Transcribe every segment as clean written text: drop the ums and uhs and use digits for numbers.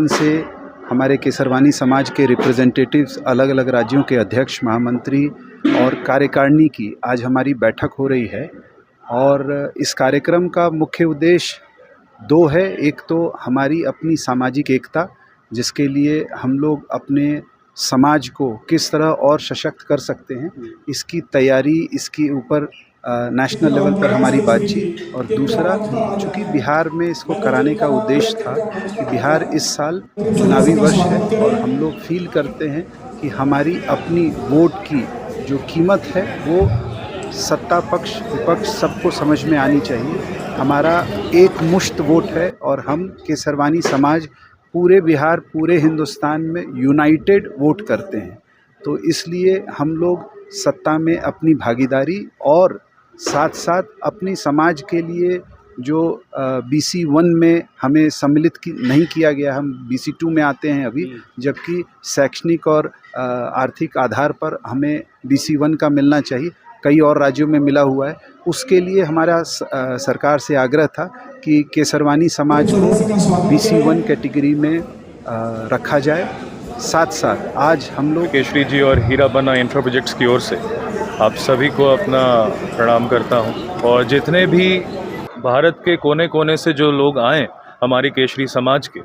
माध्यम से हमारे केसरवानी समाज के रिप्रेजेंटेटिव्स, अलग अलग राज्यों के अध्यक्ष, महामंत्री और कार्यकारिणी की आज हमारी बैठक हो रही है। और इस कार्यक्रम का मुख्य उद्देश्य दो है। एक तो हमारी अपनी सामाजिक एकता, जिसके लिए हम लोग अपने समाज को किस तरह और सशक्त कर सकते हैं, इसकी तैयारी, इसके ऊपर नेशनल लेवल पर हमारी बातचीत। और दूसरा, चूँकि बिहार में इसको कराने का उद्देश्य था कि बिहार इस साल चुनावी वर्ष है और हम लोग फील करते हैं कि हमारी अपनी वोट की जो कीमत है वो सत्ता पक्ष विपक्ष सबको समझ में आनी चाहिए। हमारा एक मुश्त वोट है और हम केसरवानी समाज पूरे बिहार, पूरे हिंदुस्तान में यूनाइटेड वोट करते हैं। तो इसलिए हम लोग सत्ता में अपनी भागीदारी और साथ साथ अपनी समाज के लिए जो BC 1 में हमें सम्मिलित नहीं किया गया, हम BC 2 में आते हैं अभी, जबकि शैक्षणिक और आर्थिक आधार पर हमें BC 1 का मिलना चाहिए, कई और राज्यों में मिला हुआ है। उसके लिए हमारा सरकार से आग्रह था कि केसरवानी समाज को BC 1 कैटेगरी में रखा जाए। साथ साथ आज हम लोग केशरी जी और हीरा बना इंफ्रा प्रोजेक्ट्स की ओर से आप सभी को अपना प्रणाम करता हूं। और जितने भी भारत के कोने कोने से जो लोग आए हमारी केशरी समाज के,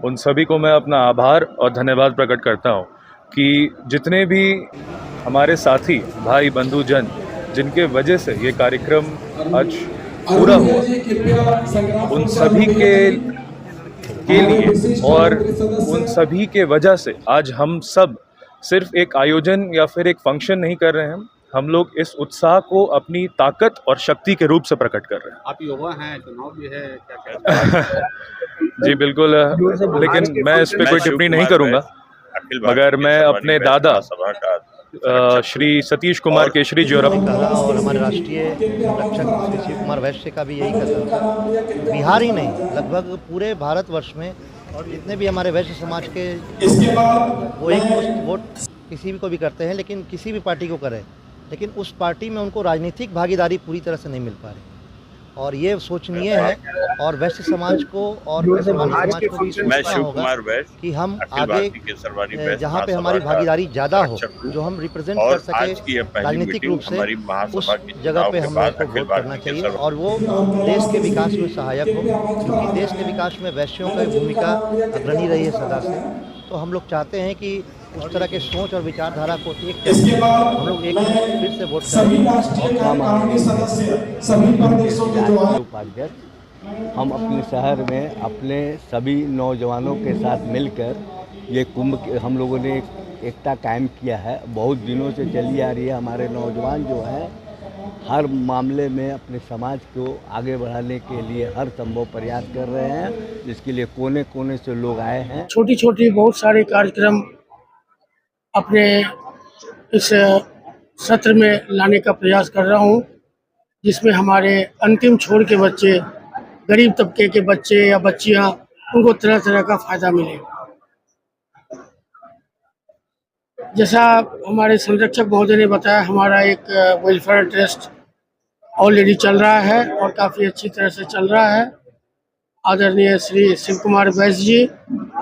उन सभी को मैं अपना आभार और धन्यवाद प्रकट करता हूं कि जितने भी हमारे साथी भाई बंधु जन जिनके वजह से ये कार्यक्रम आज पूरा हुआ, उन सभी के लिए और उन सभी के वजह से आज हम सब सिर्फ एक आयोजन या फिर एक फंक्शन नहीं कर रहे हैं, हम लोग इस उत्साह को अपनी ताकत और शक्ति के रूप से प्रकट कर रहे हैं। आप युवा हैं, चुनाव भी है, क्या जी बिल्कुल, लेकिन मैं इस पे कोई टिप्पणी नहीं करूंगा, मगर मैं अपने दादा श्री सतीश कुमार केशरी जी और हमारे राष्ट्रीय रक्षक श्री शिव कुमार वैश्य का भी यही कथन था। बिहार ही नहीं, लगभग पूरे भारतवर्ष में और जितने भी हमारे वैश्य समाज के वो एक वोट किसी भी को भी करते हैं, लेकिन किसी भी पार्टी को करें, लेकिन उस पार्टी में उनको राजनीतिक भागीदारी पूरी तरह से नहीं मिल पा रही। और ये सोचनीय है और वैश्य समाज को और केसरवानी समाज को भी सोचना होगा कि हम आगे जहाँ पे हमारी भागीदारी ज़्यादा हो, जो हम रिप्रेजेंट कर सके राजनीतिक रूप से, उस जगह पे हम लोग को वोट करना चाहिए और वो देश के विकास में सहायक हो, क्योंकि देश के विकास में वैश्यों की भूमिका अग्रणी रही है सदा से। तो हम लोग चाहते हैं कि उस तरह के सोच और विचारधारा को एक हम लोग एक फिर से वोट उपाध्यक्ष हम अपने शहर में अपने सभी नौजवानों के साथ मिलकर ये कुंभ हम लोगों ने एकता कायम किया है। बहुत दिनों से चली आ रही है। हमारे नौजवान जो है हर मामले में अपने समाज को आगे बढ़ाने के लिए हर संभव प्रयास कर रहे हैं, जिसके लिए कोने कोने से लोग आए हैं। छोटी छोटी बहुत सारे कार्यक्रम अपने इस सत्र में लाने का प्रयास कर रहा हूं, जिसमें हमारे अंतिम छोर के बच्चे, गरीब तबके के बच्चे या बच्चियां, उनको तरह तरह का फ़ायदा मिले। जैसा हमारे संरक्षक महोदय ने बताया, हमारा एक वेलफेयर ट्रस्ट ऑलरेडी चल रहा है और काफ़ी अच्छी तरह से चल रहा है। आदरणीय श्री शिव कुमार वैश्य जी,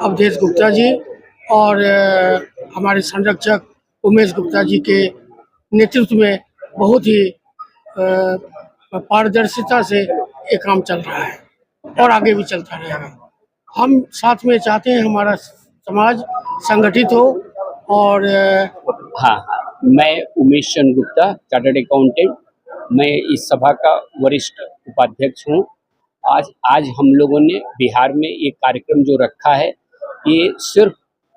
अवधेश गुप्ता जी और हमारे संरक्षक उमेश गुप्ता जी के नेतृत्व में बहुत ही पारदर्शिता से ये काम चल रहा है और आगे भी चलता रहेगा। हम साथ में चाहते हैं हमारा समाज संगठित हो। और हाँ, मैं उमेश चंद्र गुप्ता, चार्टर्ड अकाउंटेंट, मैं इस सभा का वरिष्ठ उपाध्यक्ष हूँ। आज हम लोगों ने बिहार में एक कार्यक्रम जो रखा है, ये सिर्फ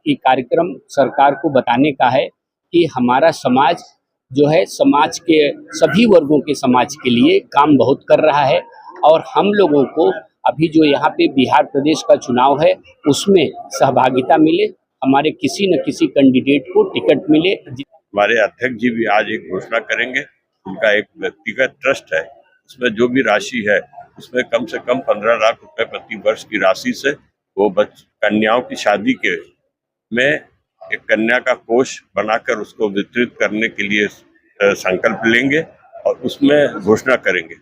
एक कार्यक्रम सरकार को बताने का है कि हमारा समाज जो है समाज के सभी वर्गों के समाज के लिए काम बहुत कर रहा है। और हम लोगों को अभी जो यहाँ पे बिहार प्रदेश का चुनाव है उसमें सहभागिता मिले, हमारे किसी न किसी कैंडिडेट को टिकट मिले। हमारे अध्यक्ष जी भी आज एक घोषणा करेंगे। उनका एक व्यक्तिगत ट्रस्ट है, उसमें जो भी राशि है उसमें कम से कम 15 लाख रुपए प्रति वर्ष की राशि से वो कन्याओं की शादी के में एक कन्या का कोष बनाकर उसको वितरित करने के लिए संकल्प लेंगे और उसमें घोषणा करेंगे।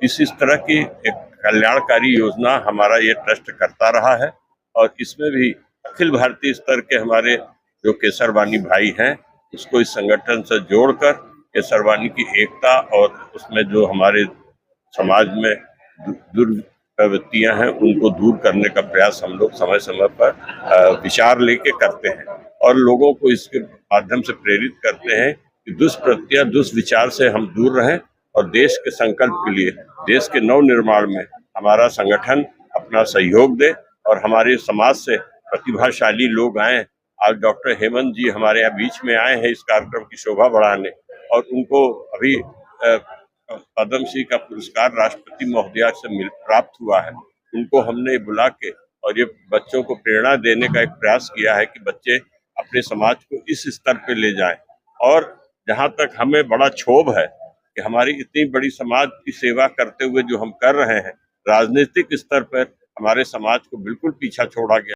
इस तरह की एक कल्याणकारी योजना हमारा ये ट्रस्ट करता रहा है और इसमें भी अखिल भारतीय स्तर के हमारे जो केसरवानी भाई हैं उसको इस संगठन से जोड़कर केसरवानी की एकता और उसमें जो हमारे समाज में दुर्प्रवृत्तियां हैं उनको दूर करने का प्रयास हम लोग समय समय पर विचार लेके करते हैं और लोगों को इसके माध्यम से प्रेरित करते हैं कि दुष्प्रवृत्तियां दुष्विचार से हम दूर रहें और देश के संकल्प के लिए, देश के नव निर्माण में हमारा संगठन अपना सहयोग दे और हमारे समाज से प्रतिभाशाली लोग आए। आज डॉक्टर हेमंत जी हमारे यहाँ बीच में आए हैं इस कार्यक्रम की शोभा बढ़ाने और उनको अभी पद्म श्री का पुरस्कार राष्ट्रपति महोदया से प्राप्त हुआ है। उनको हमने बुला के और ये बच्चों को प्रेरणा देने का एक प्रयास किया है कि बच्चे अपने समाज को इस स्तर पे ले जाएं। और जहाँ तक हमें बड़ा क्षोभ है कि हमारी इतनी बड़ी समाज की सेवा करते हुए जो हम कर रहे हैं, राजनीतिक स्तर पर हमारे समाज को बिल्कुल पीछा छोड़ा गया।